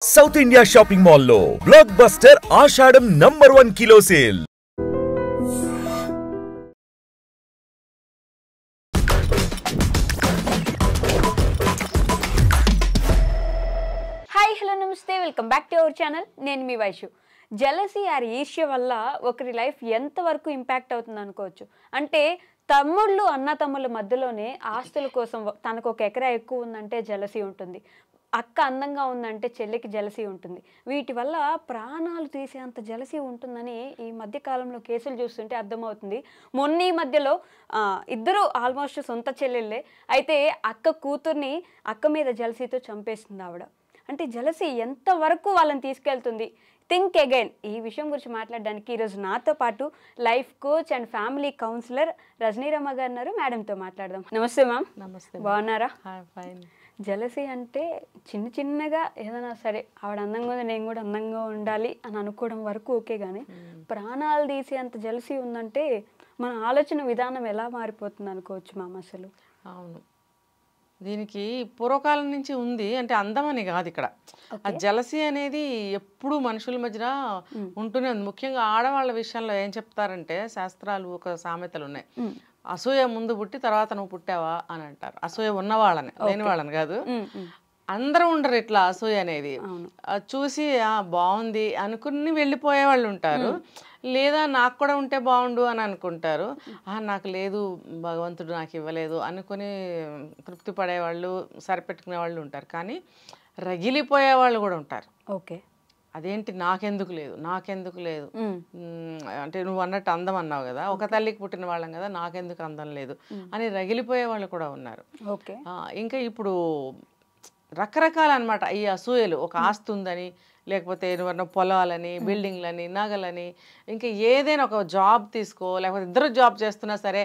South India shopping mall లో block buster ఆషాఢం #1 kilo sale. Hi hello నమస్తే welcome back to our channel. నేను మీ Vaishu. Jealousy are ఈర్ష్య వల్ల ఒకరి లైఫ్ ఎంతవరకు ఇంపాక్ట్ అవుతుంది అనుకోవచ్చు. అంటే తమ్ముళ్ళు అన్న తమ్ముళ్ళ మధ్యలోనే ఆస్తుల కోసం తనకు ఒక ఎకరా ఎక్కువ ఉందంటే జెలసీ ఉంటుంది, అక్క అందంగా ఉందంటే చెల్లికి జెలసీ ఉంటుంది. వీటి వల్ల ప్రాణాలు తీసేంత జెలసీ ఉంటుందని ఈ మధ్య కాలంలో కేసులు చూస్తుంటే అర్థమవుతుంది. మొన్న ఈ మధ్యలో ఇద్దరు ఆల్మోస్ట్ సొంత చెల్లెళ్ళే, అయితే అక్క కూతుర్ని అక్క మీద జెలసీతో చంపేస్తుంది ఆవిడ. అంటే జెలసీ ఎంతవరకు వాళ్ళని తీసుకెళ్తుంది? Think again. ఈ విషయం గురించి మాట్లాడడానికి ఈరోజు నాతో పాటు life coach and family counsellor Rajaniramma గారు ఉన్నారు. మేడంతో మాట్లాడదాం. నమస్తే మ్యామ్. నమస్తే. బాగున్నారా? ఫైన్. జెలసీ అంటే చిన్న చిన్నగా ఏదైనా సరే ఆవిడ అందంగా ఉంది నేను కూడా అందంగా ఉండాలి అని అనుకోవడం వరకు ఓకే, కానీ ప్రాణాలు తీసే అంత జెలసీ ఉందంటే మన ఆలోచన విధానం ఎలా మారిపోతుంది అనుకోవచ్చు మ్యామ్ అసలు? అవును, దీనికి పూర్వకాలం నుంచి ఉంది. అంటే అందమని కాదు, ఇక్కడ ఆ జలసీ అనేది ఎప్పుడు మనుషుల మధ్యన ఉంటూనే ఉంది. ముఖ్యంగా ఆడవాళ్ళ విషయంలో ఏం చెప్తారంటే శాస్త్రాలు ఒక సామెతలు ఉన్నాయి. అసూయ ముందు పుట్టి తర్వాత నువ్వు పుట్టావా అని అంటారు. అసూయ ఉన్న వాళ్ళని, లేని వాళ్ళని కాదు. అందరూ ఉండరు ఇట్లా అసూయ అనేది. చూసి బాగుంది అనుకుని వెళ్ళిపోయే వాళ్ళు ఉంటారు, లేదా నాకు కూడా ఉంటే బాగుండు అని అనుకుంటారు. నాకు లేదు, భగవంతుడు నాకు ఇవ్వలేదు అనుకుని తృప్తి పడేవాళ్ళు, సరిపెట్టుకునే వాళ్ళు ఉంటారు. కానీ రగిలిపోయే వాళ్ళు కూడా ఉంటారు. ఓకే, అదేంటి నాకెందుకు లేదు, నాకెందుకు లేదు అంటే నువ్వు అన్నట్టు అందం అన్నావు కదా, ఒక తల్లికి పుట్టిన వాళ్ళం కదా, నాకెందుకు అందం లేదు అని రగిలిపోయే వాళ్ళు కూడా ఉన్నారు. ఓకే, ఇంకా ఇప్పుడు రకరకాల అనమాట ఈ అసూయలు. ఒక ఆస్తి ఉందని, లేకపోతే ఏమన్నా పొలాలని, బిల్డింగ్లని, నగలని, ఇంకా ఏదైనా ఒక జాబ్ తీసుకో, లేకపోతే ఇద్దరు జాబ్ చేస్తున్నా సరే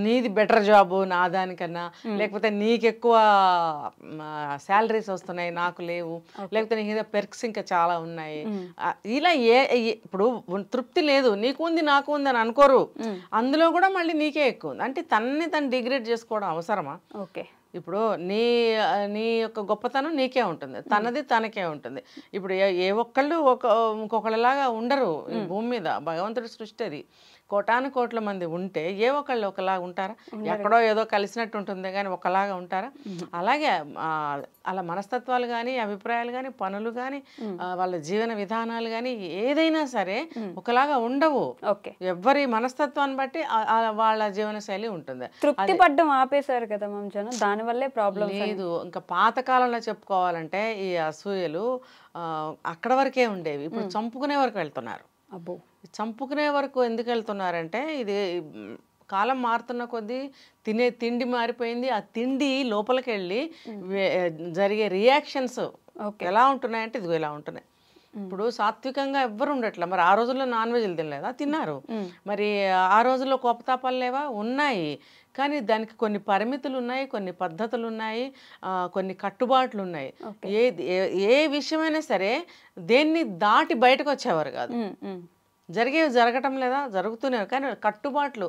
నీది బెటర్ జాబు నా దానికన్నా, లేకపోతే నీకు ఎక్కువ శాలరీస్ వస్తున్నాయి నాకు లేవు, లేకపోతే నీకు పెర్క్స్ ఇంకా చాలా ఉన్నాయి. ఇలా ఇప్పుడు తృప్తి లేదు, నీకు ఉంది నాకు ఉంది అని అనుకోరు, అందులో కూడా మళ్ళీ నీకే ఎక్కువ ఉంది. అంటే తనని తను డిగ్రేడ్ చేసుకోవడం అవసరమా? ఓకే, ఇప్పుడు నీ యొక్క గొప్పతనం నీకే ఉంటుంది, తనది తనకే ఉంటుంది. ఇప్పుడు ఏ ఒక్కళ్ళు ఇంకొకళ్ళలాగా ఉండరు ఈ భూమి మీద. భగవంతుడి సృష్టి అది. కోటాను కోట్ల మంది ఉంటే ఏ ఒక్కళ్ళు ఒకలాగా ఉంటారా? ఎక్కడో ఏదో కలిసినట్టు ఉంటుంది కానీ ఒకలాగా ఉంటారా? అలాగే అలా మనస్తత్వాలు కానీ, అభిప్రాయాలు కానీ, పనులు కానీ, వాళ్ళ జీవన విధానాలు కానీ ఏదైనా సరే ఒకలాగా ఉండవు. ఎవరి మనస్తత్వాన్ని బట్టి వాళ్ళ జీవన శైలి ఉంటుంది. తృప్తి పడ్డం ఆపేశారు కదా మ్యామ్ జనం, దానివల్లే ప్రాబ్లం లేదు. ఇంకా పాతకాలంలో చెప్పుకోవాలంటే ఈ అసూయలు అక్కడ వరకే ఉండేవి. ఇప్పుడు చంపుకునే వరకు వెళ్తున్నారు. అబ్బో, చంపుకునే వరకు ఎందుకు వెళ్తున్నారంటే ఇది కాలం మారుతున్న కొద్దీ తినే తిండి మారిపోయింది. ఆ తిండి లోపలికి వెళ్ళి జరిగే రియాక్షన్స్ ఎలా ఉంటున్నాయంటే ఇదిగో ఇలా ఉంటున్నాయి. ఇప్పుడు సాత్వికంగా ఎవ్వరు ఉండట్లే. మరి ఆ రోజుల్లో నాన్ వెజ్లు తినలేదా? తిన్నారు. మరి ఆ రోజుల్లో కోపతాపాలు లేవా? ఉన్నాయి. కానీ దానికి కొన్ని పరిమితులు ఉన్నాయి, కొన్ని పద్ధతులు ఉన్నాయి, కొన్ని కట్టుబాట్లు ఉన్నాయి. ఏ విషయమైనా సరే దేన్ని దాటి బయటకు వచ్చేవారు కాదు. జరగటం లేదా? జరుగుతూనే, కానీ కట్టుబాట్లు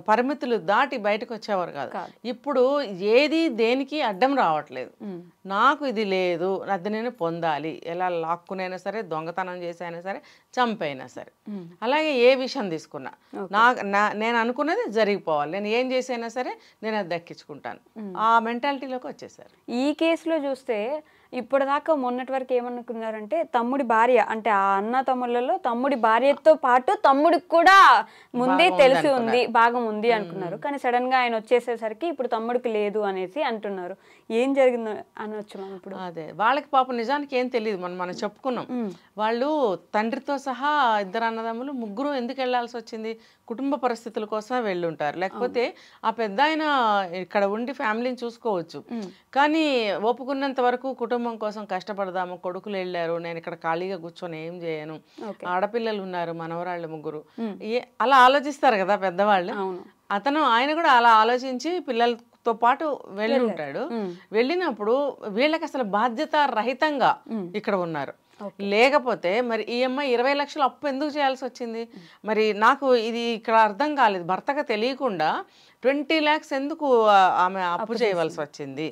పరిమితులు దాటి బయటకు వచ్చేవారు కాదు. ఇప్పుడు ఏది దేనికి అడ్డం రావట్లేదు. నాకు ఇది లేదు, అది నేను పొందాలి, ఎలా లాక్కునైనా సరే, దొంగతనం చేసైనా సరే, చంపైనా సరే. అలాగే ఏ విషయం తీసుకున్నా నేను అనుకున్నది జరిగిపోవాలి, నేను ఏం చేసైనా సరే నేను అది దక్కించుకుంటాను, ఆ మెంటాలిటీలోకి వచ్చేసారు. ఈ కేసులో చూస్తే ఇప్పటిదాకా మొన్నటి వరకు ఏమనుకున్నారంటే తమ్ముడి భార్య, అంటే ఆ అన్న తమ్ముళ్ళలో తమ్ముడి భార్యతో పాటు తమ్ముడికి కూడా ముందే తెలిసి ఉంది, భాగం ఉంది అనుకున్నారు. కానీ సడన్ గా ఆయన వచ్చేసేసరికి ఇప్పుడు తమ్ముడికి లేదు అనేసి అంటున్నారు. ఏం జరిగిందో అనొచ్చు మనం ఇప్పుడు? అదే వాళ్ళకి పాపం నిజానికి ఏం తెలియదు. మనం చెప్పుకున్నాం, వాళ్ళు తండ్రితో సహా ఇద్దరు అన్నదమ్ములు ముగ్గురు ఎందుకు వెళ్లాల్సి వచ్చింది? కుటుంబ పరిస్థితుల కోసమే వెళ్ళుంటారు. లేకపోతే ఆ పెద్ద ఆయన ఇక్కడ ఉండి ఫ్యామిలీని చూసుకోవచ్చు. కానీ ఒప్పుకున్నంత వరకు కుటుంబం కోసం కష్టపడదాము, కొడుకులు వెళ్ళారు, నేను ఇక్కడ ఖాళీగా కూర్చొని ఏం చేయను, ఆడపిల్లలు ఉన్నారు, మనవరాళ్ళు ముగ్గురు, అలా ఆలోచిస్తారు కదా పెద్దవాళ్ళు. ఆయన కూడా అలా ఆలోచించి పిల్లలతో పాటు వెళ్ళి ఉంటాడు. వెళ్ళినప్పుడు వీళ్ళకి అసలు బాధ్యత రహితంగా ఇక్కడ ఉన్నారు. లేకపోతే మరి ఈ అమ్మాయి 20 లక్షలు అప్పు ఎందుకు చేయాల్సి వచ్చింది? మరి నాకు ఇది ఇక్కడ అర్థం కాలేదు. భర్తకు తెలియకుండా 20 lakhs ఎందుకు ఆమె అప్పు చేయవలసి వచ్చింది?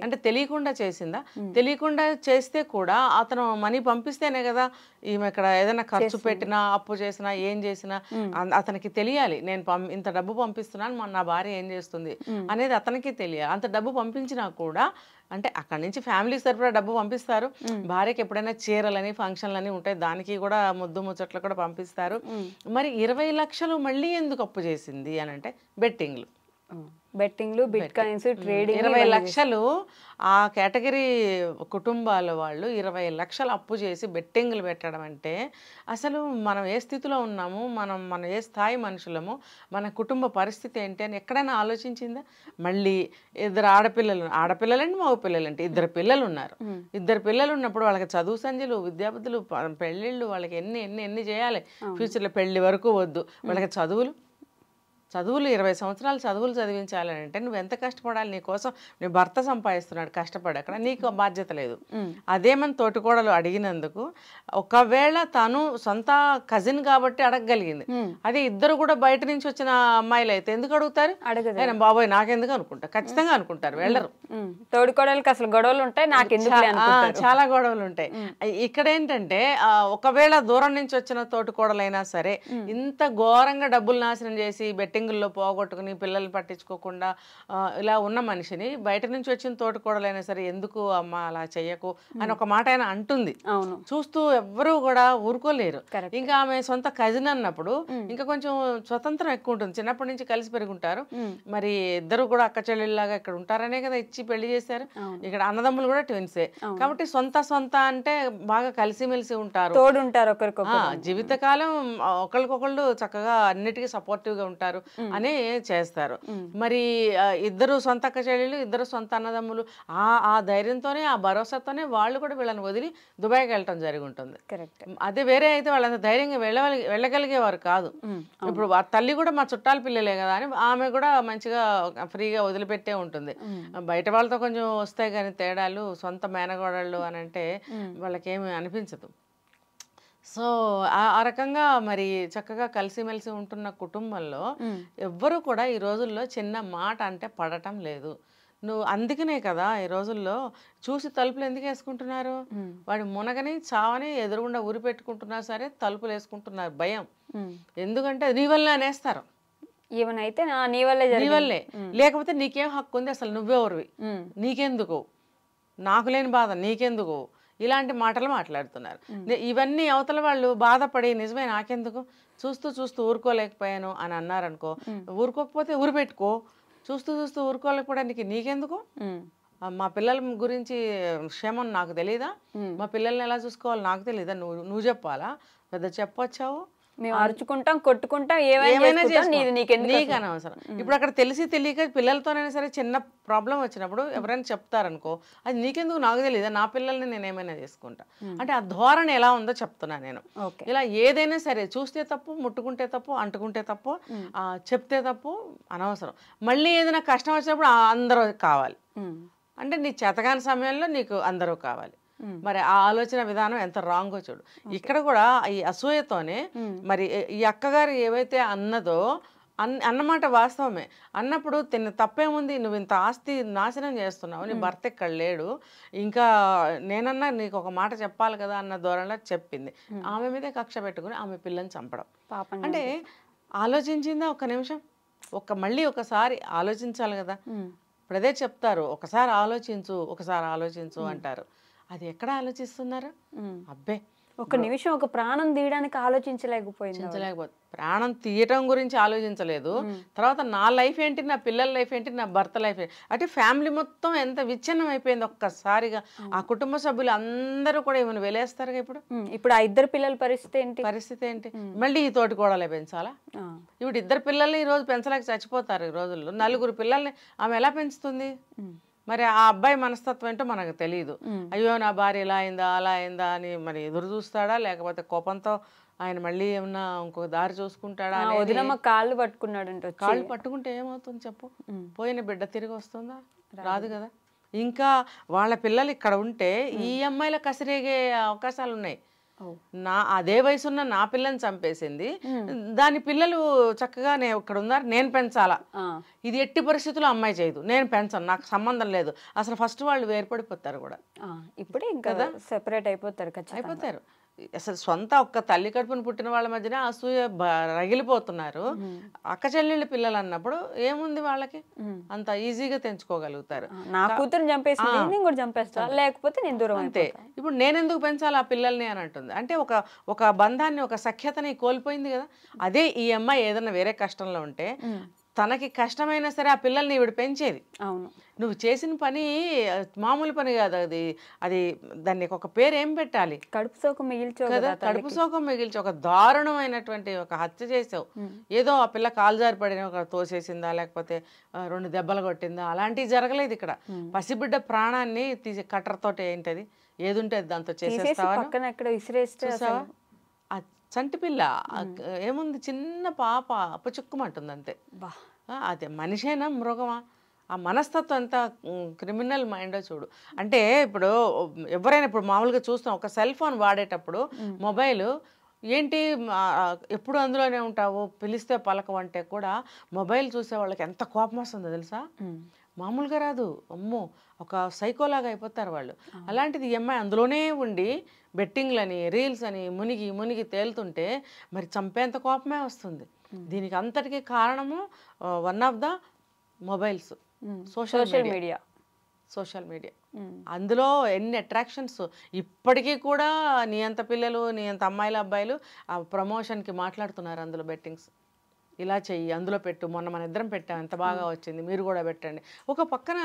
అంటే తెలియకుండా చేసిందా? తెలియకుండా చేస్తే కూడా అతను మనీ పంపిస్తేనే కదా ఈమె ఇక్కడ ఏదైనా ఖర్చు పెట్టినా అప్పు చేసినా ఏం చేసినా అతనికి తెలియాలి. నేను ఇంత డబ్బు పంపిస్తున్నాను, నా భార్య ఏం చేస్తుంది అనేది అతనికి తెలియాలి. అంత డబ్బు పంపించినా కూడా అంటే అక్కడి నుంచి ఫ్యామిలీకి సరిపడా డబ్బు పంపిస్తారు. భార్యకి ఎప్పుడైనా చీరలని ఫంక్షన్లని ఉంటాయి, దానికి కూడా ముద్దు ముచ్చట్లు కూడా పంపిస్తారు. మరి 20 లక్షలు మళ్ళీ ఎందుకు అప్పు చేసింది అని అంటే బెట్టింగ్లు, బిట్ కాయిన్స్, ట్రేడింగ్. 20 లక్షలు ఆ కేటగిరీ కుటుంబాల వాళ్ళు 20 లక్షలు అప్పు చేసి బెట్టింగ్లు పెట్టడం అంటే అసలు మనం ఏ స్థితిలో ఉన్నాము, మన ఏ స్థాయి మనుషులము, మన కుటుంబ పరిస్థితి ఏంటి అని ఎక్కడైనా ఆలోచించిందా? మళ్ళీ ఇద్దరు ఆడపిల్లలండి మగ పిల్లలంటే 2 పిల్లలు ఉన్నారు. 2 పిల్లలు ఉన్నప్పుడు వాళ్ళకి చదువు సంధ్యలు, విద్యాబుద్ధులు, పెళ్ళిళ్ళు, వాళ్ళకి ఎన్ని చేయాలి. ఫ్యూచర్లో పెళ్లి వరకు వద్దు, వాళ్ళకి చదువులు 20 సంవత్సరాలు చదువులు చదివించాలని అంటే నువ్వు ఎంత కష్టపడాలి? నీకోసం నీ భర్త సంపాదిస్తున్నాడు కష్టపడి, అక్కడ నీకు బాధ్యత లేదు. అదేమని తోటికోడలు అడిగినందుకు ఒకవేళ తను సొంత కజిన్ కాబట్టి అడగగలిగింది. అదే ఇద్దరు కూడా బయట నుంచి వచ్చిన అమ్మాయిలు అయితే ఎందుకు అడుగుతారు? ఆయన బాబోయ్ నాకెందుకు అనుకుంటా, ఖచ్చితంగా అనుకుంటారు, వెళ్ళరు. తోడికోడలకి అసలు గొడవలు ఉంటాయి, చాలా గొడవలు ఉంటాయి. ఇక్కడ ఏంటంటే ఒకవేళ దూరం నుంచి వచ్చిన తోటికోడలైనా సరే ఇంత ఘోరంగా డబ్బులు నాశనం చేసి బెట్టింగుల్లో పోగొట్టుకుని పిల్లల్ని పట్టించుకోకుండా ఇలా ఉన్న మనిషిని బయట నుంచి వచ్చిన తోటికోడలైనా సరే ఎందుకు అమ్మ అలా చెయ్యకు అని ఒక మాట ఆయన అంటుంది. చూస్తూ ఎవ్వరూ కూడా ఊరుకోలేరు. ఇంకా ఆమె సొంత కజిన్ అన్నప్పుడు ఇంకా కొంచెం స్వతంత్రం ఎక్కువ ఉంటుంది. చిన్నప్పటి నుంచి కలిసి పెరుగుంటారు. మరి ఇద్దరు కూడా అక్క చెల్లెళ్ళలాగా ఇక్కడ ఉంటారనే కదా ఇచ్చి పెళ్లి చేశారు. ఇక్కడ అన్నదమ్ములు కూడా ట్విన్సే కాబట్టి సొంత అంటే బాగా కలిసిమెలిసి ఉంటారు, తోడుంటారు, జీవితకాలం ఒకరికొకళ్ళు చక్కగా అన్నిటికీ సపోర్టివ్ గా ఉంటారు అనే చేస్తారు. మరి ఇద్దరు సొంత అక్క చెల్లెళ్ళు, ఇద్దరు సొంత అన్నదమ్ములు, ఆ ధైర్యంతోనే ఆ భరోసాతోనే వాళ్ళు కూడా వీళ్ళని వదిలి దుబాయ్కి వెళ్ళటం జరిగి ఉంటుంది. అదే వేరే అయితే వాళ్ళంత ధైర్యంగా వెళ్ళగలిగేవారు కాదు. ఇప్పుడు తల్లి కూడా మా చుట్టాల పిల్లలే కదా అని ఆమె కూడా మంచిగా ఫ్రీగా వదిలిపెట్టే ఉంటుంది. బయట వాళ్ళతో కొంచెం వస్తాయి కానీ తేడాలు, సొంత మేనగోడళ్ళు అని అంటే వాళ్ళకేమి అనిపించదు. సో ఆ రకంగా మరి చక్కగా కలిసిమెలిసి ఉంటున్న కుటుంబంలో ఎవ్వరూ కూడా ఈ రోజుల్లో చిన్న మాట అంటే పడటం లేదు. నువ్వు అందుకనే కదా ఈ రోజుల్లో చూసి తలుపులు ఎందుకు వేసుకుంటున్నారు? వాడి మునగని చావని ఎదురుగుండా ఊరి పెట్టుకుంటున్నా సరే తలుపులు వేసుకుంటున్నారు భయం. ఎందుకంటే నీ వల్లే అనేస్తారు. ఏమనైతే నీ వల్లే, లేకపోతే నీకేం హక్కు ఉంది, అసలు నువ్వెవరివి, నీకెందుకు, నాకు లేని బాధ నీకెందుకు, ఇలాంటి మాటలు మాట్లాడుతున్నారు. ఇవన్నీ అవతల వాళ్ళు బాధపడి నిజమే నాకెందుకు, చూస్తూ ఊరుకోలేకపోయాను అని అన్నారనుకో, ఊరుకోకపోతే ఊరు పెట్టుకో, చూస్తూ ఊరుకోలేకపోవడానికి నీకెందుకు, మా పిల్లల గురించి క్షేమం నాకు తెలీదా, మా పిల్లల్ని ఎలా చూసుకోవాలో నాకు తెలీదా, నువ్వు చెప్పాలా, పెద్ద చెప్పొచ్చావు, మేము అరుచుకుంటాం, కొట్టుకుంటాం, ఏమైనా నీకు అనవసరం. ఇప్పుడు అక్కడ తెలిసి తెలియక పిల్లలతోనైనా సరే చిన్న ప్రాబ్లం వచ్చినప్పుడు ఎవరైనా చెప్తారనుకో, అది నీకెందుకు నాకు తెలియదా, నా పిల్లల్ని నేను ఏమైనా చేసుకుంటా అంటే ఆ ధోరణి ఎలా ఉందో చెప్తున్నా నేను. ఇలా ఏదైనా సరే చూస్తే తప్పు, ముట్టుకుంటే తప్పు, అంటుకుంటే తప్పు, చెప్తే తప్పు, అనవసరం. మళ్ళీ ఏదైనా కష్టం వచ్చినప్పుడు అందరూ కావాలి అంటే నీ చేతగాని సమయంలో నీకు అందరూ కావాలి. మరి ఆ ఆలోచన విధానం ఎంత రాంగో చూడు. ఇక్కడ కూడా ఈ అసూయతోనే మరి ఈ అక్కగారు ఏవైతే అన్నదో అన్నమాట వాస్తవమే. అన్నప్పుడు తప్పేముంది, నువ్వు ఇంత ఆస్తి నాశనం చేస్తున్నావు, నీ భర్త ఇక్కడ లేడు, ఇంకా నేనన్నా నీకు ఒక మాట చెప్పాలి కదా అన్న ధోరణిలో చెప్పింది. ఆమె మీదే కక్ష పెట్టుకుని ఆమె పిల్లని చంపడం అంటే ఆలోచించిందా ఒక్క నిమిషం? మళ్ళీ ఒకసారి ఆలోచించాలి కదా. ఇప్పుడదే చెప్తారు, ఒకసారి ఆలోచించు అంటారు. అది ఎక్కడ ఆలోచిస్తున్నారు? అబ్బే ఒక నిమిషం ఒక ప్రాణం తీయడానికి ఆలోచించలేకపోయింది. ప్రాణం తీయటం గురించి ఆలోచించలేదు. తర్వాత నా లైఫ్ ఏంటి, నా పిల్లల లైఫ్ ఏంటి, నా భర్త లైఫ్ ఏంటి అంటే ఫ్యామిలీ మొత్తం ఎంత విచ్ఛిన్నం అయిపోయింది ఒక్కసారిగా. ఆ కుటుంబ సభ్యులు అందరూ కూడా ఏమైనా వెలేస్తారుగా. ఇప్పుడు ఆ 2 పిల్లల పరిస్థితి ఏంటి? మళ్ళీ ఈ తోటి కోడలే పెంచాలా? ఇప్పుడు 2 పిల్లల్ని ఈ రోజు పెంచలేక చచ్చిపోతారు. ఈ రోజుల్లో 4 పిల్లల్ని ఆమె ఎలా పెంచుతుంది? మరి ఆ అబ్బాయి మనస్తత్వం ఏంటో మనకు తెలియదు. అయ్యో నా భార్య ఇలా అయిందా అలా అయిందా అని మరి ఎదురు చూస్తాడా, లేకపోతే కోపంతో ఆయన మళ్ళీ ఏమన్నా ఇంకొక దారి చూసుకుంటాడా? కాళ్ళు పట్టుకున్నాడంట. కాళ్ళు పట్టుకుంటే ఏమవుతుంది చెప్పు? పోయిన బిడ్డ తిరిగి వస్తుందా? రాదు కదా. ఇంకా వాళ్ళ పిల్లలు ఇక్కడ ఉంటే ఈ అమ్మాయిల కసిరేగే అవకాశాలు ఉన్నాయి. అదే వయసున్న నా పిల్లని చంపేసింది, దాని పిల్లలు చక్కగా ఇక్కడ ఉన్నారు, నేను పెంచాలా? ఇది ఎట్టి పరిస్థితుల్లో అమ్మాయి చేయదు, నేను పెంచను, నాకు సంబంధం లేదు. అసలు ఫస్ట్ వాళ్ళు వేర్పడిపోతారు కూడా, ఇప్పుడే ఇంకా సెపరేట్ అయిపోతారు. అసలు సొంత ఒక్క తల్లి కడుపున పుట్టిన వాళ్ళ మధ్యన అసూయ రగిలిపోతున్నారు. అక్క చెల్లెళ్ళ పిల్లలు అన్నప్పుడు ఏముంది వాళ్ళకి, అంత ఈజీగా తెంచుకోగలుగుతారు. నా కూతురు చంపేసి నేను కూడా చంపేస్తా, లేకపోతే నేను దూరం. అంతే. ఇప్పుడు నేనెందుకు పెంచాలి ఆ పిల్లల్ని అని అంటుంది. అంటే ఒక బంధాన్ని, ఒక సఖ్యతని కోల్పోయింది కదా. అదే ఈ అమ్మాయి ఏదైనా వేరే కష్టంలో ఉంటే తనకి కష్టమైనా సరే ఆ పిల్లల్ని ఈవిడ పెంచేది. అవును, నువ్వు చేసిన పని మామూలు పని కాదు, అది దాన్ని ఒక పేరు ఏం పెట్టాలి, కడుపు సోకం మిగిల్చావు కదా. కడుపు సోకం మిగిల్చి ఒక దారుణమైనటువంటి ఒక హత్య చేసావు. ఏదో ఆ పిల్ల కాలు జారి పడిన ఒక తోసేసిందా, లేకపోతే 2 దెబ్బలు కొట్టిందా, అలాంటివి జరగలేదు ఇక్కడ. పసిబిడ్డ ప్రాణాన్ని తీసి కట్టర్తోటి ఏంటది ఏది ఉంటే దాంతో చేసేస్తావా? చంటి పిల్ల ఏముంది, చిన్న పాప అప్పచుక్కుమంటుంది అంతే. అదే మనిషైనా మృగమా? ఆ మనస్తత్వం ఎంత క్రిమినల్ మైండో చూడు. అంటే ఇప్పుడు ఎవరైనా ఇప్పుడు మామూలుగా చూస్తాం, ఒక సెల్ ఫోన్ వాడేటప్పుడు మొబైల్ ఏంటి ఎప్పుడు అందులోనే ఉంటావు, పిలిస్తే పలకవంటే కూడా మొబైల్ చూసే వాళ్ళకి ఎంత కోపం వస్తుందో తెలుసా? మామూలుగా రాదు, అమ్మో, ఒక సైకోలాగా అయిపోతారు వాళ్ళు. అలాంటిది ఈ అమ్మాయి అందులోనే ఉండి బెట్టింగ్లని, రీల్స్ అని మునిగి తేలుతుంటే మరి చంపేంత కోపమే వస్తుంది. దీనికి అంతటికీ కారణము one of the mobiles, social media. అందులో ఎన్ని అట్రాక్షన్స్. ఇప్పటికీ కూడా నీ అంత పిల్లలు, నీ అంత అమ్మాయిలు అబ్బాయిలు ఆ ప్రమోషన్కి మాట్లాడుతున్నారు అందులో బెట్టింగ్స్. ఇలా చెయ్యి, అందులో పెట్టు, మొన్న మన ఇద్దరం పెట్టాం, ఎంత బాగా వచ్చింది, మీరు కూడా పెట్టండి. ఒక పక్కన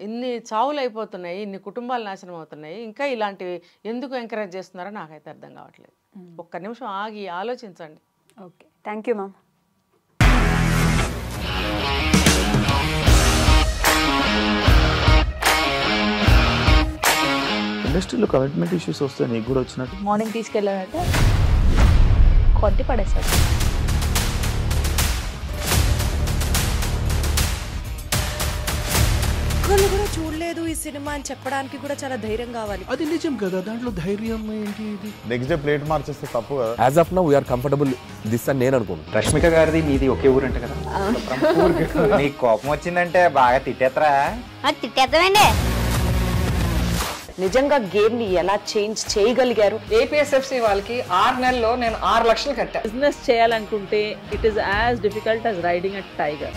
ఇన్ని చావులు అయిపోతున్నాయి, ఇన్ని కుటుంబాలు నాశనం అవుతున్నాయి, ఇంకా ఇలాంటివి ఎందుకు ఎంకరేజ్ చేస్తున్నారో నాకైతే అర్థం కావట్లేదు. ఒక్క నిమిషం ఆగి ఆలోచించండి. Okay, thank you ma'am. ఇండస్ట్రీలో కమిట్మెంట్ ఇష్యూస్ వస్తే నీకు కూడా వచ్చినట్టు? మార్నింగ్ తీసుకెళ్ళాలంటే కొట్టి పడేసాడు. ఒక్కళ్ళు కూడా చూడలేదు ఈ సినిమా అని చెప్పడానికి కూడా చాలా ధైర్యం కావాలి. అది నిజం కదా, దాంట్లో ధైర్యం ఏంటి? నెక్స్ట్ డే ప్లేట్ మార్చేస్తే తప్పు కదా. As of now we are comfortable this అని నేను అనుకుంటున్నాను. రష్మిక గారిది మీది ఒకే ఊరు అంట కదా? నీకు కోపం వచ్చిందంటే బాగా తిట్టేత్తరా? తిట్టేద్దామండి. నిజంగా గేమ్ ని ఎలా చేంజ్ చేయగలిగారు? ఏపీఎస్ఎఫ్సి వాళ్ళకి 6 నెలల్లో నేను 6 లక్షలు కట్టా. బిజినెస్ చేయాలనుకుంటే it is as difficult as riding a tiger.